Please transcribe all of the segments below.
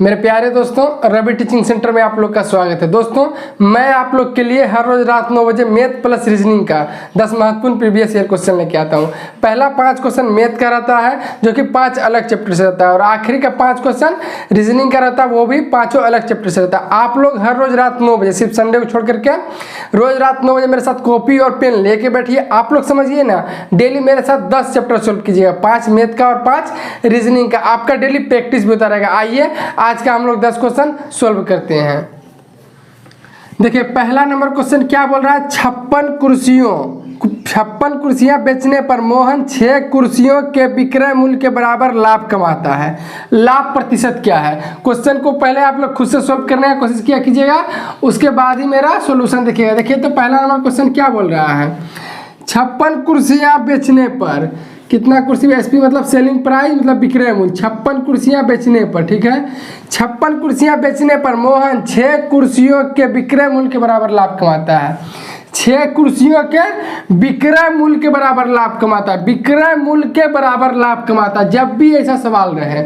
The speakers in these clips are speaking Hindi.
मेरे प्यारे दोस्तों, रवि टीचिंग सेंटर में आप लोग का स्वागत है। दोस्तों, मैं आप लोग के लिए हर रोज रात 9 बजे मैथ प्लस रीजनिंग का 10 महत्वपूर्ण प्रीवियस ईयर क्वेश्चन लेके आता हूं। पहला 5 क्वेश्चन मैथ का रहता है, जो कि 5 अलग चैप्टर से रहता है, और आखिरी का 5 क्वेश्चन रीजनिंग का रहता है, वो भी 5 अलग चैप्टर से रहता है। आप लोग हर रोज रात 9 बजे, सिर्फ संडे को छोड़ करके रोज रात 9 बजे मेरे साथ कॉपी और पेन लेके बैठिए। आप लोग समझिए ना, डेली मेरे साथ 10 चैप्टर सोल्व कीजिएगा, 5 मैथ का और 5 रीजनिंग का। आपका डेली प्रैक्टिस भी होता रहेगा। आइए आज का हम लोग 10 क्वेश्चन सोल्व करते हैं। देखिए, पहला नंबर क्वेश्चन क्या बोल रहा है, 56 कुर्सियां बेचने पर मोहन 6 कुर्सियों के विक्रय मूल्य के बराबर लाभ कमाता है। लाभ प्रतिशत क्या है? क्वेश्चन को पहले आप लोग खुद से सोल्व करने की कोशिश किया कीजिएगा, उसके बाद ही मेरा सॉल्यूशन देखिएगा। देखिए तो पहला नंबर क्वेश्चन क्या बोल रहा है, 56 कुर्सियां बेचने पर, कितना कुर्सी, एसपी मतलब सेलिंग प्राइस मतलब विक्रय मूल्य, 56 कुर्सियां बेचने पर, ठीक है, 56 कुर्सियां बेचने पर मोहन 6 कुर्सियों के विक्रय मूल्य के बराबर लाभ कमाता है। 6 कुर्सियों के विक्रय मूल्य के बराबर लाभ कमाता है। विक्रय मूल्य के बराबर लाभ कमाता है। जब भी ऐसा सवाल रहे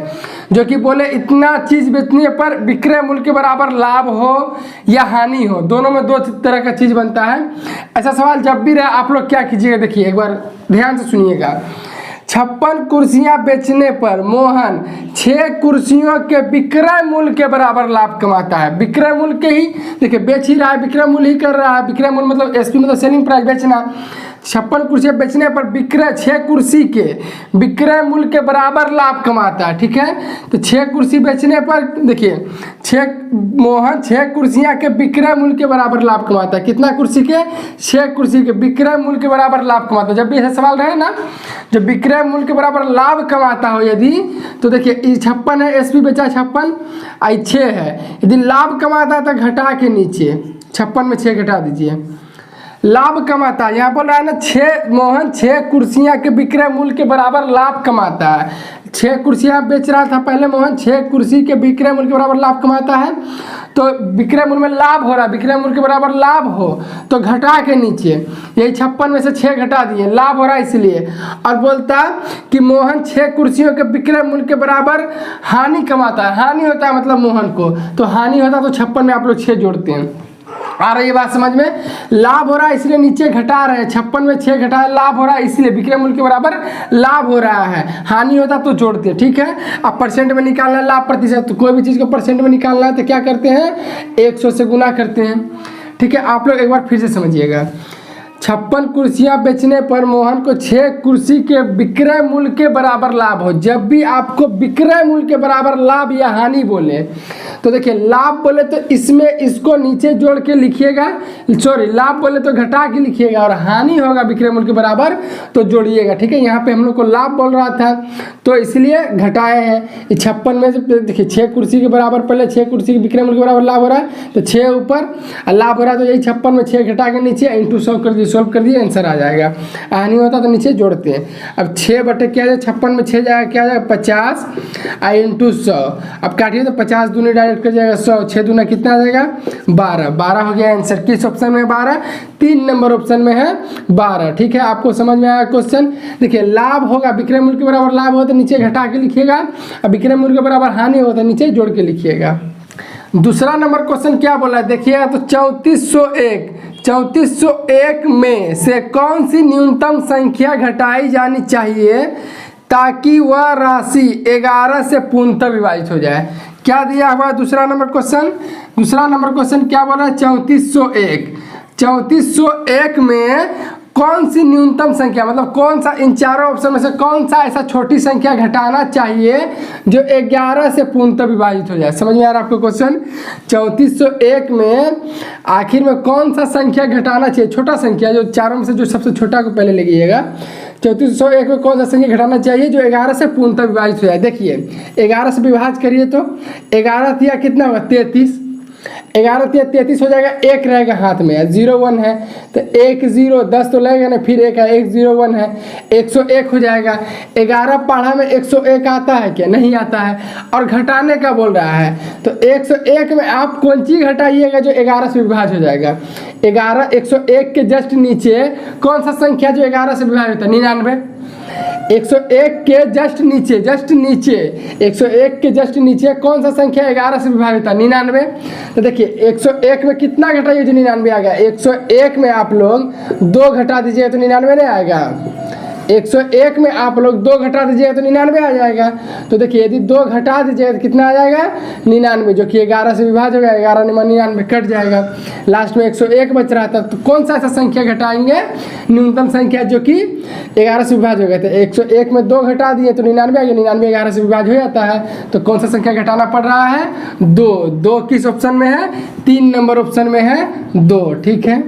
जो कि बोले इतना चीज बेचने पर विक्रय मूल्य के बराबर लाभ हो या हानि हो, दोनों में 2 तरह का चीज बनता है। ऐसा सवाल जब भी रहे आप लोग क्या कीजिएगा, देखिए एक बार ध्यान से सुनिएगा। 56 कुर्सियां बेचने पर मोहन 6 कुर्सियों के विक्रय मूल्य के बराबर लाभ कमाता है। विक्रय मूल्य के ही देखिए बेच ही रहा है, विक्रय मूल्य ही कर रहा है। विक्रय मूल्य मतलब एसपी मतलब सेलिंग प्राइस, बेचना। 56 कुर्सियां बेचने पर विक्रय 6 कुर्सी के विक्रय मूल्य के बराबर लाभ कमाता है, ठीक है। तो 6 कुर्सी बेचने पर देखिए मोहन 6 कुर्सियां के विक्रय मूल्य के बराबर लाभ कमाता है। कितना कुर्सी के? 6 कुर्सी के विक्रय मूल्य के बराबर लाभ कमाता है। जब भी ऐसा सवाल रहे ना, जब विक्रय मूल्य के बराबर लाभ कमाता हो यदि, तो देखिए 56 है, एसपी बेचा 56, आई 6 है। यदि लाभ कमाता तो घटा के नीचे 56 में 6 घटा दीजिए, लाभ कमाता है। यहाँ बोल रहा है ना, मोहन 6 कुर्सियां के विक्रय मूल्य के बराबर लाभ कमाता है। 6 कुर्सियां बेच रहा था पहले मोहन, 6 कुर्सी के विक्रय मूल्य के बराबर लाभ कमाता है। तो विक्रय मूल्य में लाभ हो रहा है, विक्रय मूल्य के बराबर लाभ हो तो घटा के नीचे, यही 56 में से 6 घटा दिए, लाभ हो रहा है इसलिए। और बोलता कि मोहन 6 कुर्सियों के विक्रय मूल्य के बराबर हानि कमाता है। हानि होता है मतलब मोहन को, तो हानि होता है तो 56 में आप लोग 6 जोड़ते हैं। आ रही है बात समझ में? लाभ हो रहा है इसलिए नीचे घटा रहे हैं, 56 में 6 घटाए, लाभ हो रहा है इसलिए विक्रय मूल्य के बराबर लाभ हो रहा है। हानि होता तो जोड़ते, ठीक है। अब परसेंट में निकालना है लाभ प्रतिशत, तो कोई भी चीज़ को परसेंट में निकालना है तो क्या करते हैं, 100 से गुना करते हैं, ठीक है। आप लोग एक बार फिर से समझिएगा। 56 कुर्सियां बेचने पर मोहन को 6 कुर्सी के विक्रय मूल्य के बराबर लाभ हो। जब भी आपको विक्रय मूल्य के बराबर लाभ या हानि बोले तो देखिए, लाभ बोले तो इसमें इसको नीचे जोड़ के लिखिएगा, सॉरी लाभ बोले तो घटा के लिखिएगा, और हानि होगा विक्रय मूल्य के बराबर तो जोड़िएगा, ठीक है। यहाँ पे हम लोग को लाभ बोल रहा था तो इसलिए घटाए हैं। 56 में से देखिए 6 कुर्सी के बराबर, पहले 6 कुर्सी के विक्रय मूल्य के बराबर लाभ हो रहा है तो 6 ऊपर, लाभ हो रहा है तो यही 56 में 6 घटा के नीचे इंटू 100 कर दिए, सोल्व कर दिए, आंसर आ जाएगा। हानि होता तो नीचे जोड़ते हैं। अब 6 बटे क्या जाए, 56 में 6 जाएगा, क्या जाएगा 50 इंटू 100। अब काटिए तो 50 दूनी डायरेक्ट कर जाएगा 100, 6 दूना कितना आ जाएगा 12, 12 हो गया आंसर। किस ऑप्शन में 12? 3 नंबर ऑप्शन में है 12, ठीक है। आपको समझ में आया क्वेश्चन? देखिए, लाभ होगा विक्रय मूल्य के बराबर लाभ हो तो नीचे घटा के लिखिएगा, अब विक्रय मूल्य के बराबर हानि हो तो नीचे जोड़ के लिखिएगा। दूसरा नंबर क्वेश्चन क्या बोला है देखिएगा, तो 3401 में से कौन सी न्यूनतम संख्या घटाई जानी चाहिए ताकि वह राशि 11 से पूर्णतः विभाजित हो जाए? क्या दिया हुआ दूसरा नंबर क्वेश्चन? दूसरा नंबर क्वेश्चन क्या बोल रहा है, 3401 में कौन सी न्यूनतम संख्या, मतलब कौन सा, इन चारों ऑप्शन में से कौन सा ऐसा छोटी संख्या घटाना चाहिए जो 11 से पूर्णतः विभाजित हो जाए? समझ में आ रहा है आपको क्वेश्चन? 3401 में आखिर में कौन सा संख्या घटाना चाहिए, छोटा संख्या जो चारों में से जो सबसे छोटा को पहले लिखिएगा। 3401 में कौन सा संख्या घटाना चाहिए जो 11 से पूर्णतः विभाजित हो जाए? देखिए 11 से विभाजित करिए तो 11 दिया कितना होगा 33, 11 दिया 33 हो जाएगा, 1 रहेगा हाथ में, 0 1 है तो 1 0 10 तो लगेगा ना, फिर 1 है, 1 0 1 है, 101 हो जाएगा। 11 पढ़ा में 101 आता है क्या? नहीं आता है। और घटाने का बोल रहा है तो 101 में आप कौन चीज़ घटाइएगा जो 11 से विभाजित हो जाएगा? 101 के जस्ट नीचे कौन सा संख्या जो 11 से विभाजित होता है? 99। 101 के जस्ट नीचे 101 के जस्ट नीचे कौन सा संख्या 11 से विभाजित है? 99। तो देखिए 101 में कितना घटाइए जो 99 आ गया। 101 में आप लोग 2 घटा दीजिए तो 99 नहीं आएगा। 101 में आप लोग 2 घटा दीजिएगा तो 99 आ जाएगा। तो देखिए यदि 2 घटा दीजिएगा तो कितना आ जाएगा? 99, जो कि 11 से विभाजित होगा। 11 में 99 कट जाएगा, लास्ट में 101 बच रहा था। तो कौन सा ऐसा संख्या घटाएंगे? न्यूनतम संख्या जो कि 11 से विभाजित हो गए थे। 101 में 2 घटा दिए तो 99 आ गया। 99 11 से विभाजित हो जाता है। तो कौन सा संख्या घटाना पड़ रहा है? 2 किस ऑप्शन में है? 3 नंबर ऑप्शन में है 2। ठीक है,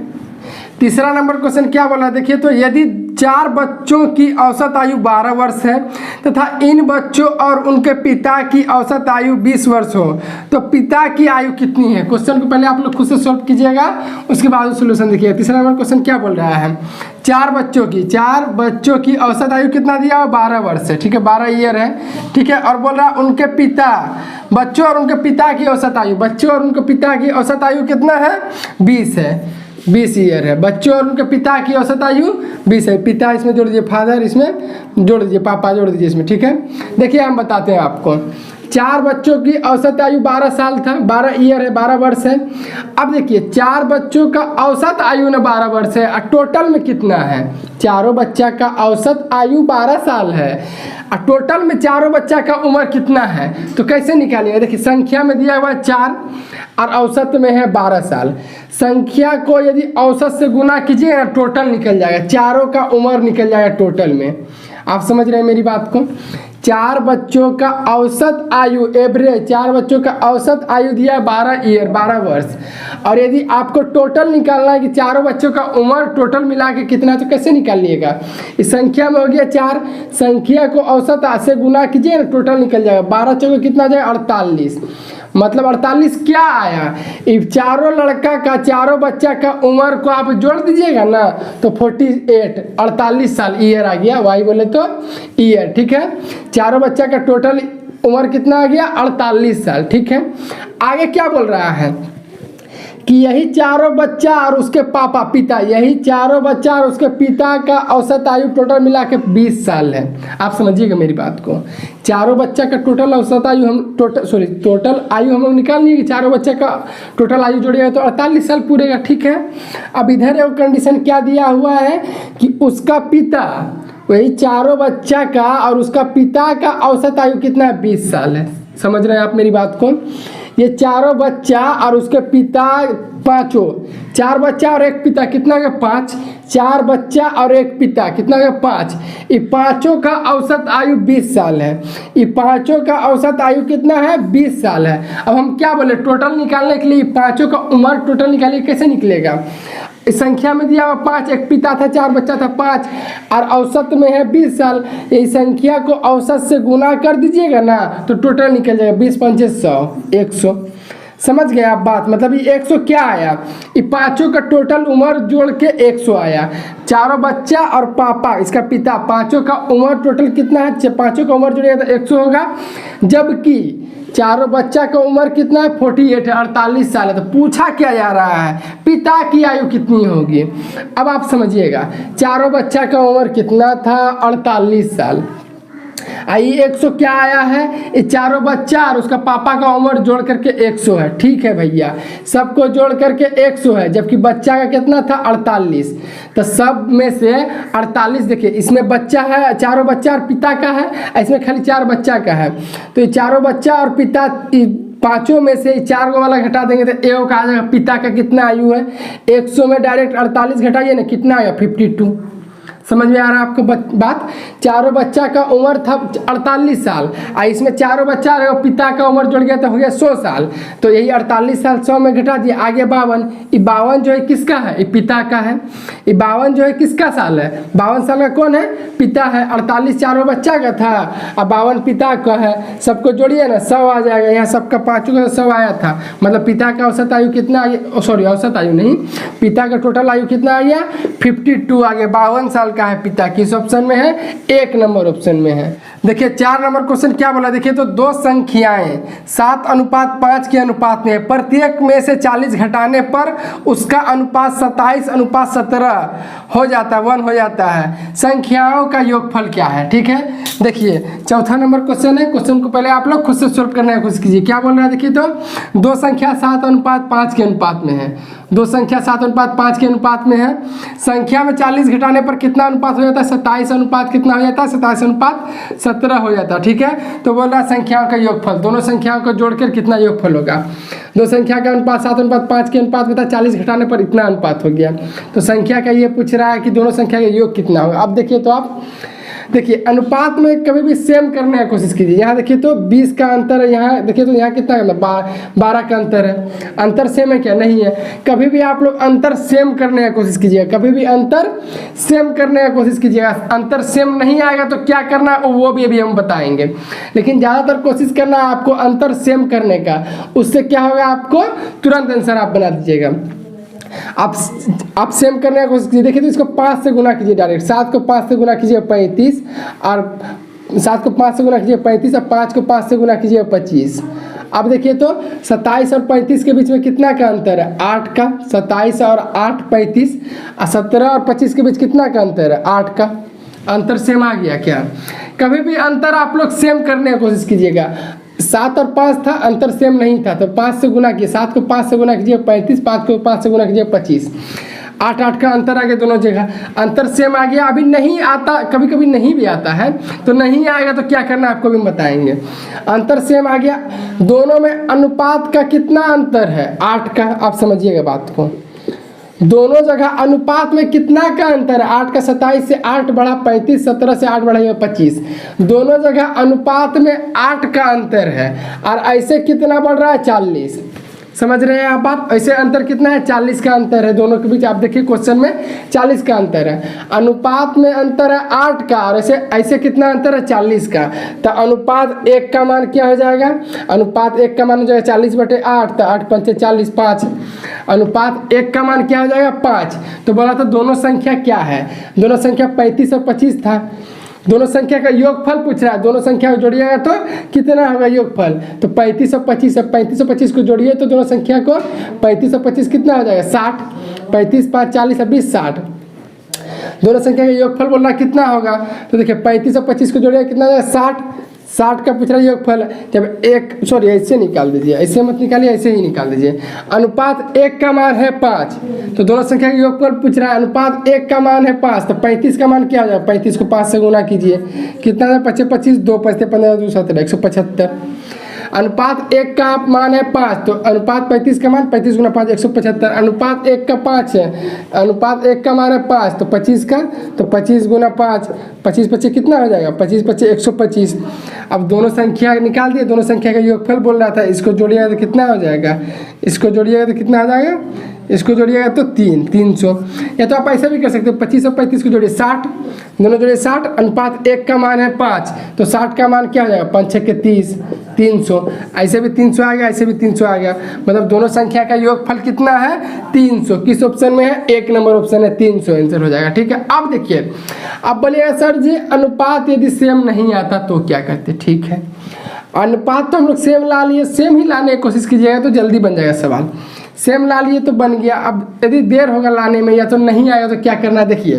तीसरा नंबर क्वेश्चन क्या बोला देखिए। तो यदि 4 बच्चों की औसत आयु 12 वर्ष है तथा इन बच्चों और उनके पिता की औसत आयु 20 वर्ष हो तो पिता की आयु कितनी है? क्वेश्चन को पहले आप लोग खुद से सॉल्व कीजिएगा, उसके बाद सोल्यूशन देखिए। तीसरा नंबर क्वेश्चन क्या बोल रहा है? 4 बच्चों की औसत आयु कितना दिया हुआ? 12 वर्ष है। ठीक है, 12 ईयर है। ठीक है, और बोल रहा है उनके पिता, बच्चों और उनके पिता की औसत आयु, बच्चों और उनके पिता की औसत आयु कितना है? 20 है। 20 ईयर है। बच्चों और उनके पिता की औसत आयु 20 है। पिता इसमें जोड़ दीजिए, फादर इसमें जोड़ दीजिए, पापा जोड़ दीजिए इसमें। ठीक है, देखिए हम बताते हैं आपको। 4 बच्चों की औसत आयु 12 साल था, 12 ईयर है, 12 वर्ष है। अब देखिए 4 बच्चों का औसत आयु ना 12 वर्ष है, और टोटल में कितना है? चारों बच्चा का औसत आयु 12 साल है, और टोटल में चारों बच्चा का उम्र कितना है? तो कैसे निकालिएगा? देखिए संख्या में दिया हुआ है 4 और औसत में है 12 साल। संख्या को यदि औसत से गुना कीजिए ना, टोटल निकल जाएगा, चारों का उम्र निकल जाएगा टोटल में। आप समझ रहे हैं मेरी बात को? 4 बच्चों का औसत आयु एवरेज, 4 बच्चों का औसत आयु दिया है 12 ईयर, 12 वर्ष। और यदि आपको टोटल निकालना है कि चारों बच्चों का उम्र टोटल मिला के कितना, तो कैसे निकालिएगा? इस संख्या में हो गया 4, संख्या को औसत से गुना कीजिए ना, टोटल निकल जाएगा। 12 चौके कितना जाएगा? 48। मतलब 48 क्या आया? चारों लड़का का, चारों बच्चा का उम्र को आप जोड़ दीजिएगा ना तो 48, 48 साल ईयर आ गया। वाई बोले तो ईयर। ठीक है, चारों बच्चा का टोटल उम्र कितना आ गया? 48 साल। ठीक है, आगे क्या बोल रहा है कि यही चारों बच्चा और उसके पापा, पिता, यही चारों बच्चा और उसके पिता का औसत आयु टोटल मिला के 20 साल है। आप समझिएगा मेरी बात को। चारों बच्चा का टोटल औसत आयु हम टोटल आयु हम लोग निकाल लिए कि चारों बच्चे का टोटल आयु जोड़िएगा तो 48 साल पूरेगा। ठीक है, अब इधर एक कंडीशन क्या दिया हुआ है कि उसका पिता, वही चारों बच्चा का और उसका पिता का औसत आयु कितना है? 20 साल है। समझ रहे हैं आप मेरी बात को? ये चारों बच्चा और उसके पिता, पांचों, 4 बच्चा और एक पिता कितना का? 5। 4 बच्चा और एक पिता कितना का? 5। ये पांचों का औसत आयु 20 साल है। ये पांचों का औसत आयु कितना है? 20 साल है। अब हम क्या बोले? टोटल निकालने के लिए पांचों का उम्र टोटल निकालिए, कैसे निकलेगा? इस संख्या में दिया हुआ 5, एक पिता था, 4 बच्चा था, 5, और औसत में है 20 साल। इस संख्या को औसत से गुना कर दीजिएगा ना तो टोटल निकल जाएगा 20 पंचे 100, 100। समझ गए आप बात? मतलब ये 100 क्या आया? ये पांचों का टोटल उम्र जोड़ के 100 आया। चारों बच्चा और पापा, इसका पिता, पांचों का उम्र टोटल कितना है? पांचों का उम्र जोड़िएगा तो 100 होगा। जबकि चारों बच्चा का उम्र कितना है? 48 है, 48 साल है। तो पूछा क्या जा रहा है? पिता की आयु कितनी होगी? अब आप समझिएगा, चारों बच्चा का उम्र कितना था? 48 साल। आई 100 क्या आया है? ये चारों बच्चा और उसका पापा का उम्र जोड़ करके 100 है। ठीक है भैया, सबको जोड़ करके 100 है, जबकि बच्चा का कितना था? 48। तो सब में से 48, देखिए इसमें बच्चा है, चारों बच्चा और पिता का है, इसमें खाली 4 बच्चा का है। तो ये चारों बच्चा और पिता, पांचों में से 4 को वाला घटा देंगे तो ए का आ जाएगा। पिता का कितना आयु है? 100 में डायरेक्ट 48 घटाइए ना, कितना आएगा? 52। समझ में आ रहा है आपको बात? चारों बच्चा का उम्र था 48 साल, और इसमें चारों बच्चा और पिता का उम्र जुड़ गया तो हो गया 100 साल। तो यही 48 साल 100 में घटा दिया, आगे 52। ये 52 जो है किसका है? ये पिता का है। ये 52 जो है किसका साल है? 52 साल का कौन है? पिता है। 48 चारों बच्चा का था और 52 पिता का है। सबको जोड़िए ना, 100 आ जाएगा। यहाँ सबका पाँचों का 100 आया था। मतलब पिता का औसत आयु कितना आ गया? सॉरी, औसत आयु नहीं, पिता का टोटल आयु कितना आ गया? 52 आ गया। 52 साल का है पिता, किस ऑप्शन में है? 1 नंबर ऑप्शन में है। देखिए 4 नंबर क्वेश्चन क्या बोला, देखिए तो दो संख्याएं 7:5 के अनुपात में है, प्रत्येक में से 40 घटाने पर उसका अनुपात 27:17 हो जाता है, 1 हो जाता है। संख्याओं का योगफल क्या है? ठीक है, देखिए चौथा नंबर क्वेश्चन है। क्वेश्चन को पहले आप लोग खुद से सोल्व करने की कोशिश कीजिए। क्या बोल रहा है, देखिए तो दो संख्या 7:5 के अनुपात में है, दो संख्या 7:5 के अनुपात में है। संख्या में 40 घटाने पर कितना अनुपात हो जाता है? 27 अनुपात कितना हो जाता है? 27:17 हो जाता है। ठीक है, तो बोल रहा है संख्याओं का योगफल, दोनों संख्याओं को जोड़कर कितना योगफल होगा। दो संख्या का अनुपात 7:5 के अनुपात में था, 40 घटाने पर इतना अनुपात हो गया। तो संख्या का ये पूछ रहा है कि दोनों संख्या का योग कितना होगा। अब देखिए तो आप देखिए अनुपात में कभी भी सेम करने की कोशिश कीजिए। यहाँ देखिए तो 20 का अंतर है, यहाँ देखिए तो यहाँ कितना है? 12 का अंतर है। अंतर सेम है क्या? नहीं है। कभी भी आप लोग अंतर सेम करने की कोशिश कीजिएगा, कभी भी अंतर सेम करने की कोशिश कीजिएगा। अंतर सेम नहीं आएगा तो क्या करना है वो भी अभी हम बताएंगे, लेकिन ज़्यादातर कोशिश करना है आपको अंतर सेम करने का। उससे क्या होगा, आपको तुरंत आंसर आप बना दीजिएगा। आप सेम करने की कोशिश कीजिए। देखिए तो इसको 5 से गुना कीजिए डायरेक्ट। 7 को 5 से गुना कीजिए 35, और 7 को 5 से गुना कीजिए 35, और 5 को 5 से गुना कीजिए 25। अब देखिए तो 27 और 35 के बीच में कितना का अंतर है? 8 का। 27 और 8 35, और 17 और 25 के बीच कितना का अंतर है? 8 का। अंतर सेम आ गया क्या? कभी भी अंतर आप लोग सेम करने की कोशिश कीजिएगा। 7 और 5 था, अंतर सेम नहीं था, तो 5 से गुना किए। 7 को 5 से गुना कीजिए 35, 5 को 5 से गुना कीजिए 25। 8 का अंतर आ गया दोनों जगह, अंतर सेम आ गया। अभी नहीं आता, कभी कभी नहीं भी आता है, तो नहीं आएगा तो क्या करना है आपको भी बताएंगे। अंतर सेम आ गया, दोनों में अनुपात का कितना अंतर है? 8 का। आप समझिएगा बात को, दोनों जगह अनुपात में कितना का अंतर है? 8 का। 27 से 8 बढ़ा 35, 17 से 8 बढ़ा 25। दोनों जगह अनुपात में 8 का अंतर है, और ऐसे कितना बढ़ रहा है? 40। समझ रहे हैं आप बात? ऐसे अंतर कितना है? 40 का अंतर है दोनों के बीच। आप देखिए क्वेश्चन में 40 का अंतर है। अनुपात में अंतर है 8 का, और ऐसे ऐसे कितना अंतर है? 40 का। तो अनुपात 1 का मान क्या हो जाएगा? अनुपात 1 का मान हो जाएगा 40/8, तो 8 पंचे 40, 5। अनुपात 1 का मान क्या हो जाएगा? 5। तो बोला था दोनों संख्या क्या है? दोनों संख्या 35 और 25 था। दोनों संख्या का योगफल पूछ रहा है, दोनों संख्या को जोड़िएगा तो कितना होगा योगफल? तो 35 और 25 है, 35 और 25 को जोड़िए तो दोनों संख्या को 35 और 25 कितना हो जाएगा? 60। 35 5 40 और 20 60। दोनों संख्या का योगफल बोलना कितना होगा? तो देखिए 35 और 25 को जोड़िएगा कितना हो जाएगा? 60। 60 का पूछ रहा है योगफल। जब ऐसे निकाल दीजिए, ऐसे मत निकालिए, ऐसे ही निकाल दीजिए। अनुपात 1 का मान है 5, तो दोनों संख्या का योगफल पूछ रहा है। अनुपात 1 का मान है 5, तो 35 का मान क्या हो जाएगा? 35 को 5 से गुना कीजिए, कितना है? 25 25, 2 5 15 2 17 175। अनुपात 1 का मान है 5, तो अनुपात 35 का मान 35 गुना 5 175। अनुपात 1 का 5 है, अनुपात 1 का मान है 5, तो 25 का, तो 25 गुना 5, 25 25 कितना हो जाएगा? 25 25 125। अब दोनों संख्या निकाल दिए, दोनों संख्या का योगफल बोल रहा था। इसको जोड़िएगा तो कितना हो जाएगा? इसको जोड़िएगा तो कितना हो जाएगा? इसको जोड़िएगा तो 300। या तो आप ऐसा भी कर सकते हो, 25 और 35 को जोड़िए 60, दोनों जोड़िए 60। अनुपात 1 का मान है 5, तो 60 का मान क्या हो जाएगा? 5 6 के 30, 300। ऐसे भी 300 आ गया, ऐसे भी 300 आ गया, मतलब दोनों संख्या का योगफल कितना है? 300। किस ऑप्शन में है? 1 नंबर ऑप्शन है, 300 आंसर हो जाएगा। ठीक है, अब देखिए, अब बोलिएगा सर जी अनुपात यदि सेम नहीं आता तो क्या करते? ठीक है, अनुपात तो हम लोग सेम ला लिए, सेम ही लाने की कोशिश कीजिएगा तो जल्दी बन जाएगा सवाल। सेम ला लिए तो बन गया। अब यदि देर होगा लाने में या तो नहीं आएगा तो क्या करना है? देखिए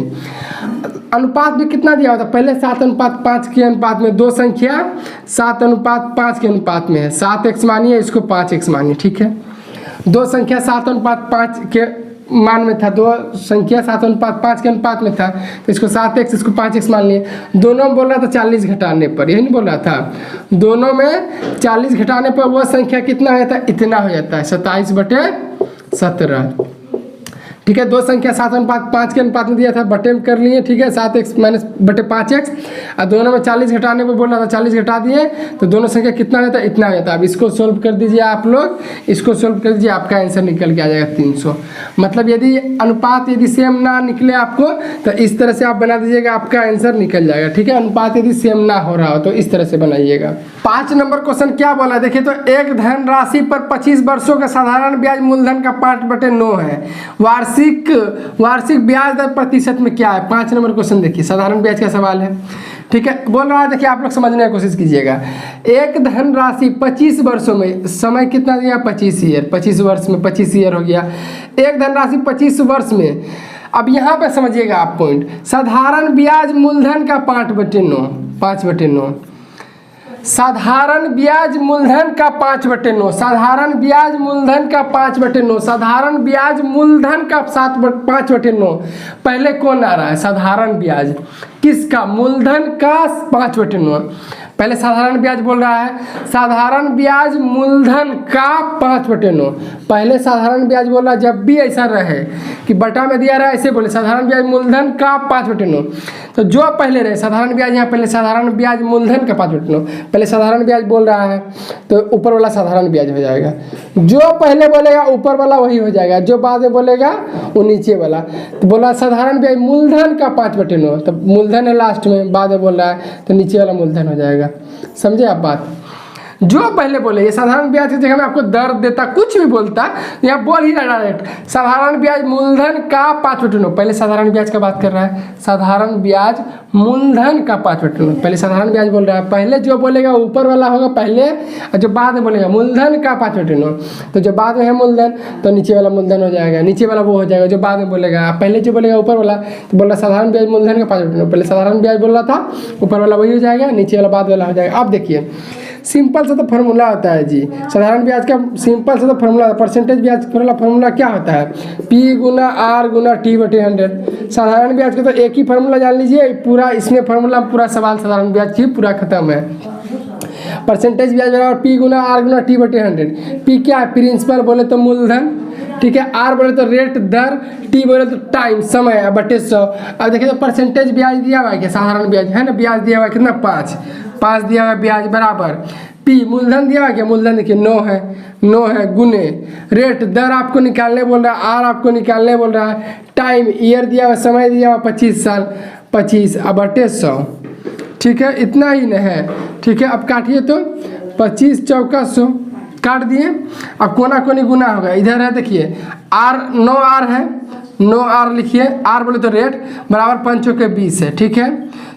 अनुपात में कितना दिया होता है? पहले 7:5 के अनुपात में, दो संख्या 7:5 के अनुपात में है। 7x मानिए, इसको 5x मानिए। ठीक है, दो संख्या 7:5 के मान में था, दो संख्या 7:5 के अनुपात में था, तो इसको 7x इसको 5x मान लिए। दोनों में बोल रहा था 40 घटाने पर, यही नहीं बोल रहा था? दोनों में 40 घटाने पर वह संख्या कितना हो जाता है? इतना हो जाता है, 27/17। ठीक है, दो संख्या 7:5 के अनुपात में दिया था, बटे में कर लिए। ठीक है, 7x माइनस बटे 5x, और दोनों में 40 घटाने पर बोल रहा था, 40 घटा दिए तो दोनों संख्या कितना हो जाता है? इतना हो जाता है। अब इसको सोल्व कर दीजिए आप लोग, इसको सोल्व कर दीजिए, आपका आंसर निकल के आ जाएगा 300। मतलब यदि अनुपात यदि सेम ना निकले आपको तो इस तरह से आप बना दीजिएगा, आपका आंसर निकल जाएगा। ठीक है, अनुपात यदि सेम ना हो रहा हो तो इस तरह से बनाइएगा। 5 नंबर क्वेश्चन क्या बोला? देखिए तो एक धनराशि पर 25 वर्षों का साधारण ब्याज मूलधन का 5/9 है, वार्षिक वार्षिक ब्याज दर प्रतिशत में क्या है। 5 नंबर क्वेश्चन देखिए, साधारण ब्याज का सवाल है। ठीक है, बोल रहा है, देखिए आप लोग समझने की कोशिश कीजिएगा। एक धनराशि 25 वर्षों में, समय कितना दिया, 25 ईयर, 25 वर्ष में 25 ईयर हो गया। एक धनराशि 25 वर्ष में। अब यहाँ पे समझिएगा आप पॉइंट, साधारण ब्याज मूलधन का 5/9, 5/9, साधारण ब्याज मूलधन का 5/9, साधारण ब्याज मूलधन का 5/9, साधारण ब्याज मूलधन का 5/9। पहले कौन आ रहा है, साधारण ब्याज किसका, मूलधन का 5/9। पहले साधारण ब्याज बोल रहा है, साधारण ब्याज मूलधन का 5/9। पहले साधारण ब्याज बोल रहा है, जब भी ऐसा रहे कि बटा में दिया रहा है ऐसे बोले, साधारण ब्याज मूलधन का 5/9। तो जो पहले रहे साधारण ब्याज, यहाँ पहले साधारण ब्याज मूलधन का 5/9, पहले साधारण ब्याज बोल रहा है तो ऊपर वाला साधारण ब्याज हो जाएगा। जो पहले बोलेगा ऊपर वाला वही हो जाएगा, जो बाद में बोलेगा वो नीचे वाला। तो बोला साधारण ब्याज मूलधन का 5/9, तो मूलधन है लास्ट में, बाद में बोल रहा है तो नीचे वाला मूलधन हो जाएगा। समझे आप बात, जो पहले बोले ये साधारण ब्याज की जगह में आपको दर देता, कुछ भी बोलता, यहाँ बोल ही रहा डायरेक्ट साधारण ब्याज मूलधन का 5/9। पहले साधारण ब्याज का बात कर रहा है, साधारण ब्याज मूलधन का 5/9, पहले साधारण ब्याज बोल रहा है। पहले जो बोलेगा ऊपर वाला होगा पहले, और जो बाद में बोलेगा मूलधन का 5/9, तो जो बाद में है मूलधन तो नीचे वाला मूलधन हो जाएगा, नीचे वाला वो हो जाएगा जो बाद में बोलेगा। पहले जो बोलेगा ऊपर वाला तो बोल रहा साधारण ब्याज मूलधन का 5/9, पहले साधारण ब्याज बोल रहा था, ऊपर वाला वही हो जाएगा, नीचे वाला बाद वाला हो जाएगा। अब देखिए सिंपल सा तो फार्मूला होता है जी, साधारण ब्याज का सिंपल सा तो फार्मूला, परसेंटेज ब्याज वाला फार्मूला क्या होता है, P गुना R गुना T/100। साधारण ब्याज का तो एक ही फार्मूला जान लीजिए, पूरा इसमें फार्मूला पूरा सवाल साधारण ब्याज की पूरा खत्म है। परसेंटेज ब्याज बराबर P गुना R गुना T/100। P क्या है, प्रिंसिपल बोले तो मूलधन, ठीक है, R बोले तो रेट दर, T बोले तो टाइम समय बटे 100। अब देखिए तो परसेंटेज ब्याज दिया हुआ है क्या, साधारण ब्याज है ना, ब्याज दिया हुआ है कितना, 5 दिया हुआ है ब्याज बराबर P, मूलधन दिया हुआ है क्या, मूलधन देखिए 9 है गुने रेट दर आपको निकालने बोल रहा है, R आपको निकालने बोल रहा है, टाइम ईयर दिया हुआ, समय दिया हुआ 25 साल, 25 अब बटे 100। ठीक है, इतना ही न है। ठीक है, अब काटिए तो 25 चौका 100 काट दिए। अब कोना कोनी गुना होगा, इधर है देखिए R 9R है, 9R लिखिए, R बोले तो रेट बराबर 5 चौके 20 है। ठीक है,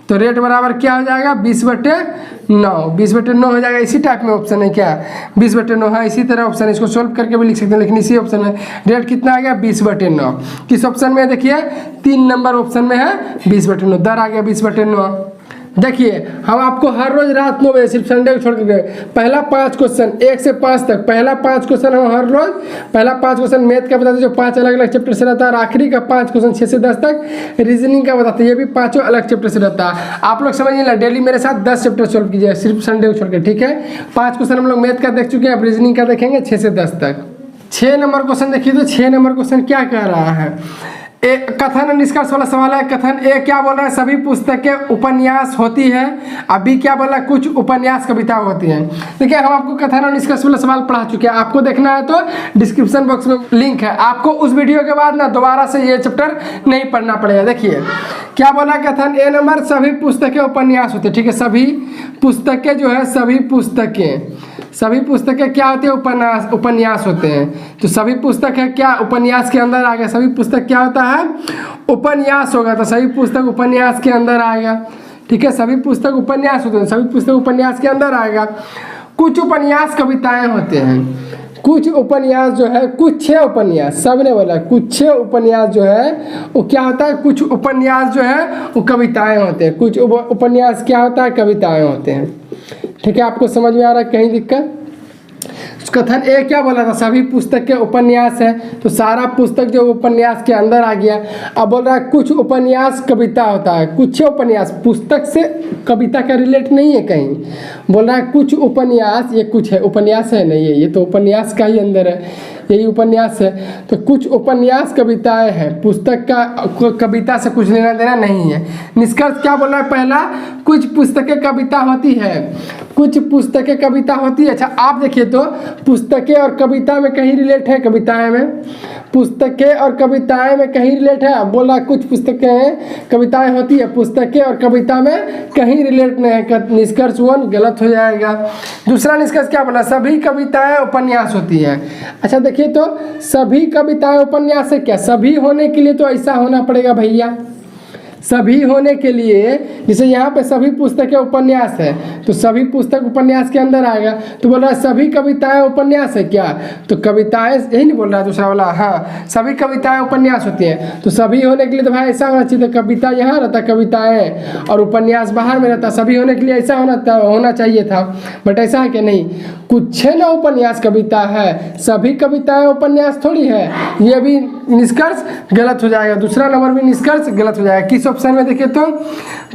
तो रेट बराबर क्या हो जाएगा, 20/9, 20/9 हो जाएगा। इसी टाइप में ऑप्शन है क्या, 20/9 है, इसी तरह ऑप्शन है, इसको सोल्व करके भी लिख सकते हैं, लेकिन इसी ऑप्शन में रेट कितना आ गया, 20/9। किस ऑप्शन में देखिए, 3 नंबर ऑप्शन में है 20/9, दर आ गया 20/9। देखिए हम आपको हर रोज रात 9 बजे, सिर्फ संडे को छोड़ के, पहला 5 क्वेश्चन 1 से 5 तक, पहला 5 क्वेश्चन हम हर रोज, पहला 5 क्वेश्चन मैथ का बताते जो 5 अलग अलग चैप्टर से रहता है, और आखिरी का 5 क्वेश्चन 6 से 10 तक रीजनिंग का बताते हैं, ये भी 5 अलग चैप्टर से रहता है। आप लोग समझिए ना, डेली मेरे साथ 10 चैप्टर सॉल्व कीजिए, सिर्फ संडे को छोड़ के। ठीक है, 5 क्वेश्चन हम लोग मैथ का देख चुके हैं, अब रीजनिंग का देखेंगे 6 से 10 तक। 6 नंबर क्वेश्चन देखिए, तो 6 नंबर क्वेश्चन क्या कह रहा है, कथन और निष्कर्ष वाला सवाल है। कथन ए क्या बोल रहा है, सभी पुस्तकें उपन्यास होती है। अभी क्या बोल रहा है, कुछ उपन्यास कविता होती हैं। देखिए हम आपको कथन और निष्कर्ष वाला सवाल पढ़ा चुके हैं, आपको देखना है तो डिस्क्रिप्शन बॉक्स में लिंक है, आपको उस वीडियो के बाद ना दोबारा से ये चैप्टर नहीं पढ़ना पड़ेगा। देखिए क्या बोला कथन ए नंबर, सभी पुस्तकें उपन्यास होती है। ठीक है, सभी पुस्तकें जो है, सभी पुस्तकें क्या होती है, उपन्यास होते हैं। तो सभी पुस्तक है क्या, उपन्यास के अंदर आ गया, सभी पुस्तक क्या होता है, उपन्यास होगा, तो सभी पुस्तक उपन्यास के अंदर आएगा। ठीक है, सभी पुस्तक उपन्यास होते हैं, सभी पुस्तक उपन्यास के अंदर आएगा। कुछ उपन्यास कविताएं होते हैं, कुछ उपन्यास जो है, कुछ 6 उपन्यास, सब ने बोला कुछ 6 उपन्यास जो है वो क्या होता है, कुछ उपन्यास जो है वो कविताएं होते हैं। कुछ उपन्यास क्या होता है, कविताएं होते हैं। ठीक है, आपको समझ में आ रहा है कहीं दिक्कत। कथन ए क्या बोला था, सभी पुस्तक के उपन्यास है, तो सारा पुस्तक जो उपन्यास के अंदर आ गया। अब बोल रहा है कुछ उपन्यास कविता होता है, कुछ उपन्यास पुस्तक से कविता का रिलेट नहीं है कहीं। बोल रहा है कुछ उपन्यास, ये कुछ है, उपन्यास है नहीं है, ये तो उपन्यास का ही अंदर है, यही उपन्यास है। तो कुछ उपन्यास कविताएं हैं, पुस्तक का कविता से कुछ लेना देना नहीं है। निष्कर्ष क्या बोल रहा है, पहला कुछ पुस्तकें कविता होती है, कुछ पुस्तकें कविता होती है। अच्छा आप देखिए तो पुस्तकें और कविता में कहीं रिलेट है, कविताएं में पुस्तकें और कविताएं में कहीं रिलेट है, बोल रहा कुछ पुस्तकें कविताएं होती है, पुस्तकें और कविता में कहीं रिलेट नहीं है। निष्कर्ष 1 गलत हो जाएगा। दूसरा निष्कर्ष क्या बोला, सभी कविताएं उपन्यास होती हैं। अच्छा देखिए तो सभी कविताएं उपन्यास है क्या, सभी होने के लिए तो ऐसा होना पड़ेगा भैया, सभी होने के लिए जैसे यहाँ पे सभी पुस्तकें उपन्यास है तो सभी पुस्तक उपन्यास के अंदर आएगा। तो बोल रहा है सभी कविताएं उपन्यास है क्या, तो कविताएं यही नहीं बोल रहा है दूसरा वाला, हाँ सभी कविताएं उपन्यास होती हैं। तो सभी होने के लिए तो भाई ऐसा होना चाहिए, तो कविता यहाँ रहता कविताएं और उपन्यास बाहर में रहता, सभी होने के लिए ऐसा होना चाहिए था, बट ऐसा है कि नहीं, कुछ न उपन्यास कविता है, सभी कविताएं उपन्यास थोड़ी है। ये भी निष्कर्ष गलत हो जाएगा, दूसरा नंबर भी निष्कर्ष गलत हो जाएगा। किस ऑप्शन में देखिए तो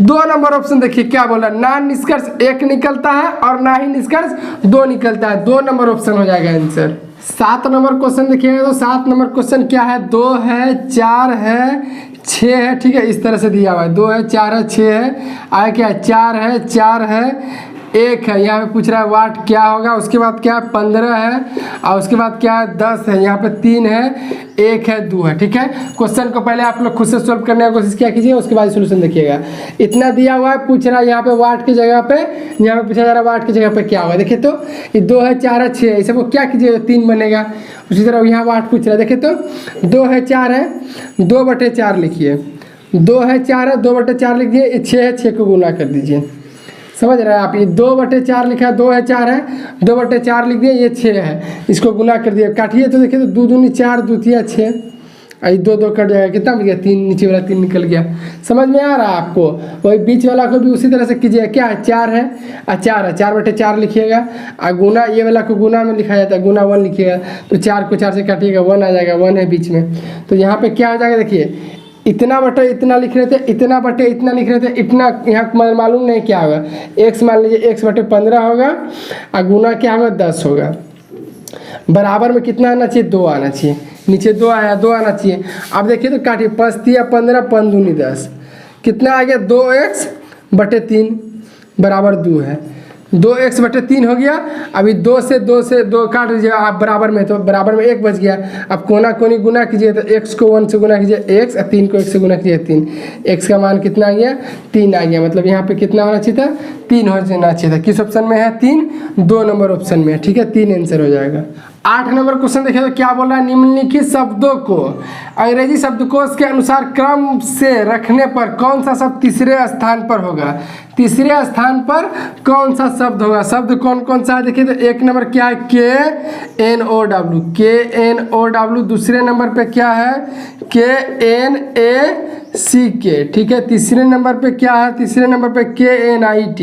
2 नंबर ऑप्शन देखिए क्या बोला, ना निष्कर्ष 1 निकलता है और ना ही निष्कर्ष 2 निकलता है, 2 नंबर ऑप्शन हो जाएगा आंसर। 7 नंबर क्वेश्चन देखिएगा तो 7 नंबर क्वेश्चन क्या है, 2 है 4 है 6 है, ठीक है इस तरह से दिया हुआ है, 2 है 4 है 6 है, आगे क्या है 4 है 1 है, यहाँ पे पूछ रहा है वाट क्या होगा, उसके बाद क्या है 15 है और उसके बाद क्या है 10 है, यहाँ पे 3 है 1 है 2 है, ठीक है। क्वेश्चन को पहले आप लोग खुद से सॉल्व करने की कोशिश क्या कीजिए, उसके बाद सोल्यूशन देखिएगा। इतना दिया हुआ है, पूछ रहा है यहाँ पे वाट की जगह पे, यहाँ पे पूछा जा रहा है वाट की जगह पे क्या होगा। देखिए तो ये 2 है 4 है 6 है, इसे वो क्या कीजिएगा 3 बनेगा। उसी तरह यहाँ वाट पूछ रहा है, देखिए तो 2 है 4 है 2/4 लिखिए, 2 है 4 है 2/4 लिख दिए, 6 है 6 को गुना कर दीजिए, समझ रहे हैं आप। ये 2/4 लिखा है, 2 है 4 है 2/4 लिख दिए, ये 6 है, इसको गुना कर दिया, काटिए तो देखिए तो 2 दूनी 4 2 तिया 6, आई 2 2 कट जाएगा, कितना बच गया 3, नीचे वाला 3 निकल गया। समझ में आ रहा है आपको। वही बीच वाला को भी उसी तरह से कीजिए, क्या है 4 है 4 है 4/4 लिखिएगा, और गुना ये वाला को गुना में लिखा जाता है, गुना 1 लिखिएगा, तो 4 को 4 से काटिएगा 1 आ जाएगा, 1 है बीच में। तो यहाँ पे क्या हो जाएगा देखिए, इतना बटे इतना लिख रहे थे, इतना बटे इतना लिख रहे थे, इतना यहाँ मालूम नहीं क्या होगा, x मान लीजिए x/15 होगा और गुना क्या होगा 10 होगा, बराबर में कितना आना चाहिए 2 आना चाहिए, नीचे 2 आया 2 आना चाहिए। अब देखिए तो काटिए 5 तिया 15 5 दूनी 10, कितना आ गया 2x/3 बराबर 2 है, 2x/3 हो गया। अभी 2 से 2 काट दीजिए आप बराबर में, तो बराबर में 1 बच गया। अब कोना कोनी गुना कीजिए तो x को 1 से गुना कीजिए x और 3 को 1 से गुना कीजिए 3, x का मान कितना आ गया 3 आ गया, मतलब यहाँ पे कितना होना चाहिए था 3 होना चाहिए था। किस ऑप्शन में है 3, 2 नंबर ऑप्शन में है, ठीक है 3 आंसर हो जाएगा। 8 नंबर क्वेश्चन देखिए तो क्या बोल रहा है, निम्नलिखित शब्दों को अंग्रेजी शब्दकोश के अनुसार क्रम से रखने पर कौन सा शब्द तीसरे स्थान पर होगा, तीसरे स्थान पर कौन सा शब्द होगा। शब्द कौन कौन सा है देखिए तो 1 नंबर क्या है KNOW, दूसरे नंबर पे क्या है KNACK, ठीक है। तीसरे नंबर पे क्या है, तीसरे नंबर पे KNIT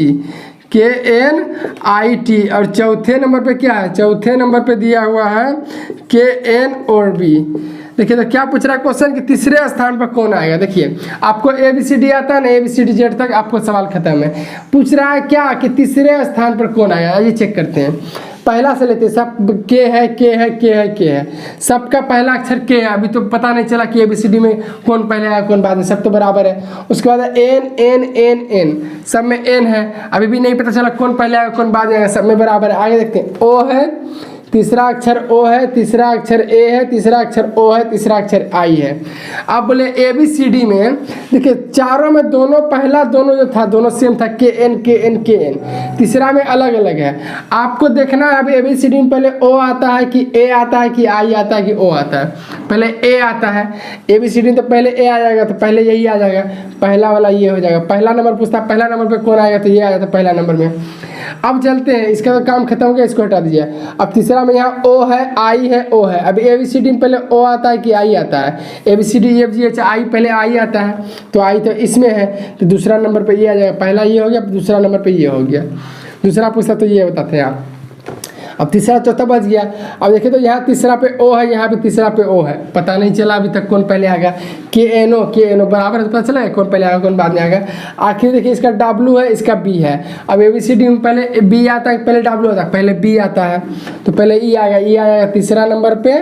और चौथे नंबर पे क्या है, चौथे नंबर पे दिया हुआ है KNORB। देखिए तो क्या पूछ रहा है क्वेश्चन कि तीसरे स्थान पर कौन आएगा। देखिए आपको ABCD आता है ना, ABCD Z तक आपको सवाल खत्म है। पूछ रहा है क्या कि तीसरे स्थान पर कौन आएगा, ये चेक करते हैं। पहला से लेते हैं, सब के है, सबका पहला अक्षर के है। अभी तो पता नहीं चला कि ABCD में कौन पहले आया कौन बाद में, सब तो बराबर है। उसके बाद N, सब में N है, अभी भी नहीं पता चला कौन पहले आएगा कौन बाद में आएगा, सब में बराबर है। आगे देखते हैं O है, तीसरा अक्षर O है, तीसरा अक्षर A है, तीसरा अक्षर O है, तीसरा अक्षर I है। अब बोले ABCD में देखिए चारों में दोनों पहला दोनों जो था दोनों सेम था, KN, तीसरा में अलग अलग है। आपको देखना है अभी ABCD में पहले O आता है कि A आता है कि I आता है कि O आता है। पहले A आता है, ABCD में तो पहले A आ जाएगा, तो पहले यही आ जाएगा, पहला वाला ये हो जाएगा। पहला नंबर पूछता है पहला नंबर पे कौन आएगा, तो ये आ जाता है पहला नंबर में। अब चलते हैं, इसका तो काम खत्म हो गया, इसको हटा दीजिए। अब तीसरा में यहाँ O है, I है, O है। अभी ABCD में पहले O आता है कि I आता है, ABCDEFGH I पहले I आता है, तो I तो इसमें है, तो दूसरा नंबर पे ये आ जाएगा। पहला ये हो गया, दूसरा नंबर पे ये हो गया। दूसरा पूछता तो ये बताते हैं आप। अब तीसरा चौथा बच गया। अब देखिए तो यहाँ तीसरा पे O है, यहाँ पे तीसरा पे O है, पता नहीं चला अभी तक कौन पहले आएगा। KNO बराबर है, तो पता चला कौन पहले आएगा कौन बाद में आएगा। आखिर देखिए इसका W है, इसका B है। अब ABCD में पहले B आता है, पहले W आता है, पहले B आता है, तो पहले E आएगा, E आएगा तीसरा नंबर पे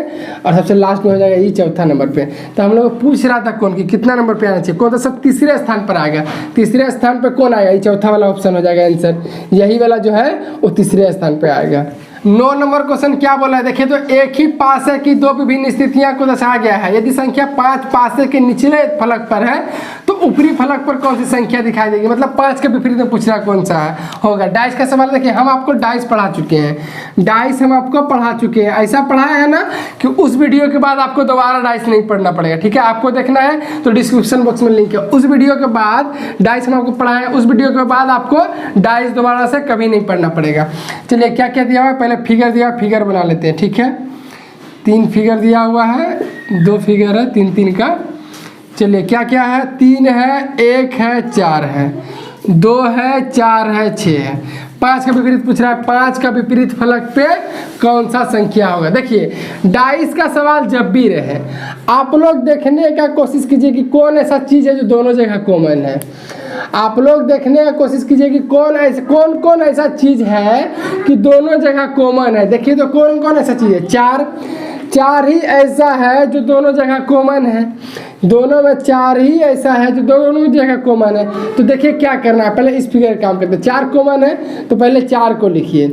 और सबसे लास्ट में हो जाएगा E चौथा नंबर पे। तो हम लोग पूछ रहा था कौन की कितना नंबर पे आना चाहिए, कौन सा सब तीसरे स्थान पर आएगा। तीसरे स्थान पर कौन आएगा, ये चौथा वाला ऑप्शन हो जाएगा आंसर। यही वाला जो है वो तीसरे स्थान पर आएगा। 9 नंबर क्वेश्चन क्या बोला है देखिए, तो एक ही पासे की दो विभिन्न स्थितियां को दर्शाया गया है। यदि संख्या 5 पासे के निचले फलक पर है तो ऊपरी फलक पर कौन सी संख्या दिखाई देगी, मतलब 5 के विपरीत में पूछ रहा कौन सा है होगा। डाइस का सवाल देखिए, हम आपको डाइस पढ़ा चुके हैं, डाइस हम आपको पढ़ा चुके हैं। ऐसा पढ़ाया है ना कि उस वीडियो के बाद आपको दोबारा डाइस नहीं पढ़ना पड़ेगा, ठीक है। आपको देखना है तो डिस्क्रिप्शन बॉक्स में लिंक है, उस वीडियो के बाद डाइस हम आपको पढ़ाया, उस वीडियो के बाद आपको डाइस दोबारा से कभी नहीं पढ़ना पड़ेगा। चलिए क्या क्या दिया हुआ है, पहले फिगर दिया, फिगर बना लेते हैं, ठीक है। 3 फिगर दिया हुआ है, 2 फिगर है 3 का। चलिए क्या क्या है, 3 है, 1 है, 4 है, 2 है, 4 है, 6 है। 5 का विपरीत पूछ रहा है, 5 का विपरीत फलक पे कौन सा संख्या होगा। देखिए डाइस का सवाल जब भी रहे आप लोग देखने का कोशिश कीजिए कि कौन ऐसा चीज़ है जो दोनों जगह कॉमन है। आप लोग देखने का कोशिश कीजिए कि कौन कौन ऐसा चीज़ है कि दोनों जगह कॉमन है। देखिए तो कौन कौन ऐसा चीज़ है, 4 ही ऐसा है जो दोनों जगह कॉमन है, दोनों में 4 ही ऐसा है जो दोनों जगह कॉमन है। तो देखिए क्या करना है, पहले इस फिगर का काम करते हैं। 4 कॉमन है तो पहले 4 को लिखिए,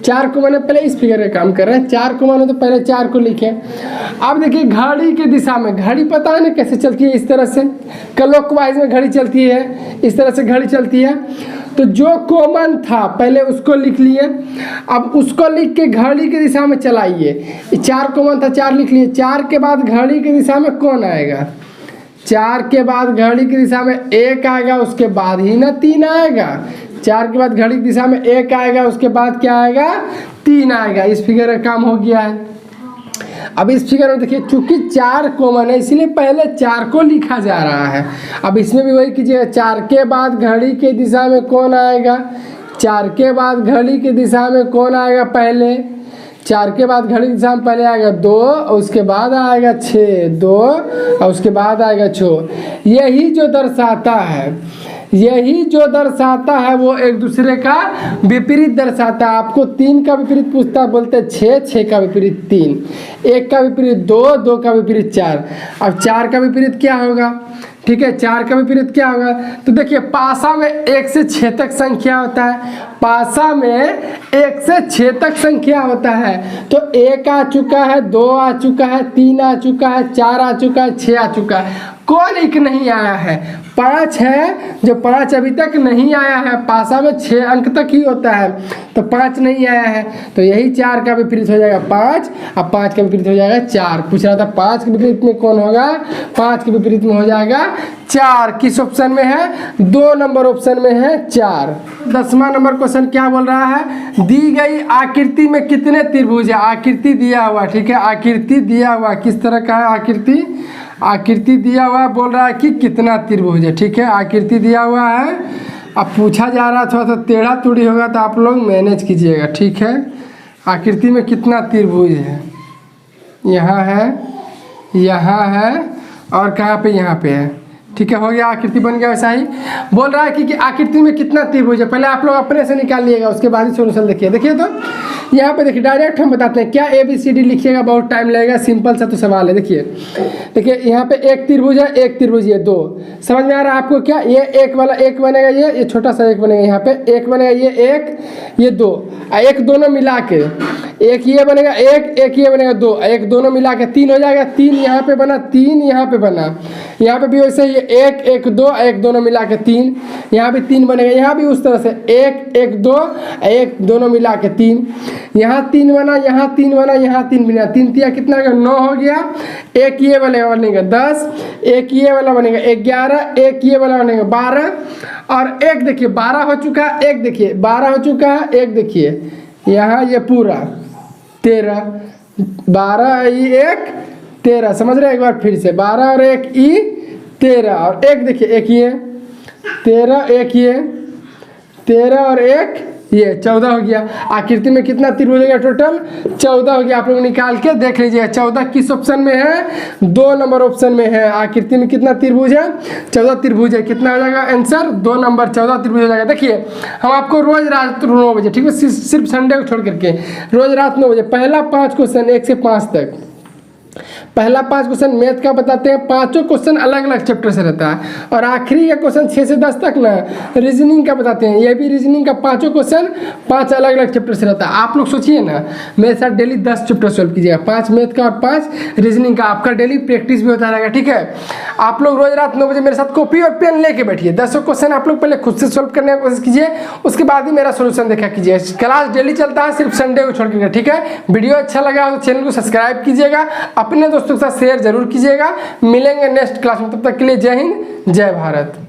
4 कॉमन है, पहले इस फिगर का काम कर रहे हैं। 4 कॉमन है तो पहले 4 को लिखे। अब देखिए घड़ी की दिशा में, घड़ी पता है ना कैसे चलती है, इस तरह से क्लॉकवाइज में घड़ी चलती है, इस तरह से घड़ी चलती है। तो जो कॉमन था पहले उसको लिख लिए, अब उसको लिख के घड़ी की दिशा में चलाइए। 4 कॉमन था, 4 लिख लिए। 4 के बाद घड़ी की दिशा में कौन आएगा, 4 के बाद घड़ी की दिशा में 1 आएगा, उसके बाद ही ना 3 आएगा। 4 के बाद घड़ी की दिशा में 1 आएगा, उसके बाद क्या आएगा, 3 आएगा। इस फिगर का काम हो गया है। अब इस फिगर में देखिए चूंकि 4 कॉमन है इसलिए पहले 4 को लिखा जा रहा है। अब इसमें भी वही कीजिएगा, 4 के बाद घड़ी के दिशा में कौन आएगा, 4 के बाद घड़ी की दिशा में कौन आएगा, पहले 4 के बाद घड़ी की दिशा में पहले आएगा 2, और उसके बाद आएगा 6, 2 और उसके बाद आएगा 6। यही जो दर्शाता है वो एक दूसरे का विपरीत दर्शाता है। आपको 3 का विपरीत पूछता है, बोलते हैं 6 का विपरीत 3, 1 का विपरीत 2, 2 का विपरीत 4। अब 4 का विपरीत क्या होगा, ठीक है, 4 का विपरीत क्या होगा। तो देखिए पासा में 1 से 6 तक संख्या होता है, पासा में 1 से 6 तक संख्या होता है। तो 1 आ चुका है, 2 आ चुका है, 3 आ चुका है, 4 आ चुका है, 6 आ चुका है, कौन एक नहीं आया है, 5 है। जो 5 अभी तक नहीं आया है, पासा में 6 अंक तक ही होता है, तो 5 नहीं आया है, तो यही 4 का विपरीत हो जाएगा 5। अब 5 का विपरीत हो जाएगा 4। पूछ रहा था 5 के विपरीत में कौन होगा, 5 के विपरीत में हो जाएगा 4। किस ऑप्शन में है, 2 नंबर ऑप्शन में है 4। 10वां नंबर क्वेश्चन क्या बोल रहा है, दी गई आकृति में कितने त्रिभुज है। आकृति दिया हुआ, ठीक है, आकृति दिया हुआ, किस तरह का है आकृति दिया हुआ है, बोल रहा है कि कितना त्रिभुज है, ठीक है। आकृति दिया हुआ है, अब पूछा जा रहा है थोड़ा सा टेढ़ा टूढ़ी होगा तो आप लोग मैनेज कीजिएगा, ठीक है। आकृति में कितना त्रिभुज है, यहाँ है और कहाँ पे, यहाँ पे है, ठीक है, हो गया, आकृति बन गया। वैसा ही बोल रहा है कि आकृति में कितना त्रिभुज है, पहले आप लोग अपने से निकाल लिएगा, उसके बाद ही सोल्यूशन देखिए। देखिए तो यहाँ पे देखिए डायरेक्ट हम बताते हैं, क्या ABCD लिखिएगा बहुत टाइम लगेगा, सिंपल सा तो सवाल है। देखिए यहाँ पे 1 त्रिभुज है, 1 त्रिभुज, ये 2, समझ में आ रहा है आपको क्या, ये 1 वाला 1 बनेगा, ये छोटा सा 1 बनेगा, यहाँ पे 1 बनेगा, ये 1 ये 2, 1 दोनों मिला के 1 ये बनेगा, 1 ये बनेगा 2, 1 दोनों मिला के 3 हो जाएगा। 3 यहाँ पे बना, 3 यहाँ पे बना, यहाँ पे भी वैसे ही 1 1 2, 1 दोनों मिला के 3, यहाँ भी 3 बनेगा, यहाँ भी उस तरह से 1 1 2, 1 दोनों मिला के 3, यहाँ 3 बना, यहाँ 3 बना, यहाँ 3 बना, 3 तिया कितना 9 हो गया। 1 ये वाला बनेगा 10, 1 ये वाला बनेगा 11, 1 ये वाला बनेगा 12, और 1 देखिए 12 हो चुका है, 1 देखिए 12 हो चुका है, 1 देखिए यहाँ ये पूरा 13, 12 ये 1 13, समझ रहे हैं, एक बार फिर से 12 और 1 ई 13, और 1 देखिए 1 ये 13, 1 ये 13 और 1 ये 14 हो गया। आकृति में कितना त्रिभुज हो गया, टोटल 14 हो गया। आप लोग निकाल के देख लीजिएगा 14 किस ऑप्शन में है, 2 नंबर ऑप्शन में है। आकृति में कितना त्रिभुज है, 14 त्रिभुज है। कितना हो जाएगा आंसर, 2 नंबर 14 त्रिभुज हो जाएगा। देखिए हम आपको रोज रात 9 बजे, ठीक है, सिर्फ संडे को छोड़ करके रोज रात 9 बजे पहला 5 क्वेश्चन 1 से 5 तक, पहला 5 क्वेश्चन मैथ का बताते हैं, पांचों क्वेश्चन अलग अलग चैप्टर से रहता है। और आखिरी का क्वेश्चन 6 से 10 तक ना रीजनिंग का बताते हैं, ये भी रीजनिंग का पांचों क्वेश्चन 5 अलग अलग चैप्टर से रहता है। आप लोग सोचिए ना, मेरे साथ डेली 10 चैप्टर सॉल्व कीजिएगा, 5 मैथ का और 5 रीजनिंग का, आपका डेली प्रैक्टिस भी होता रहेगा। ठीक है, आप लोग रोज रात 9 बजे मेरे साथ कॉपी और पेन लेके बैठिए, 10 क्वेश्चन आप लोग पहले खुद से सॉल्व करने की कोशिश कीजिए, उसके बाद ही मेरा सोल्यूशन देखा कीजिए। क्लास डेली चलता है, सिर्फ संडे को छोड़ के। ठीक है, वीडियो अच्छा लगा तो चैनल को सब्सक्राइब कीजिएगा, अपने दोस्तों के साथ शेयर जरूर कीजिएगा। मिलेंगे नेक्स्ट क्लास में, तब तक के लिए जय हिंद जय भारत।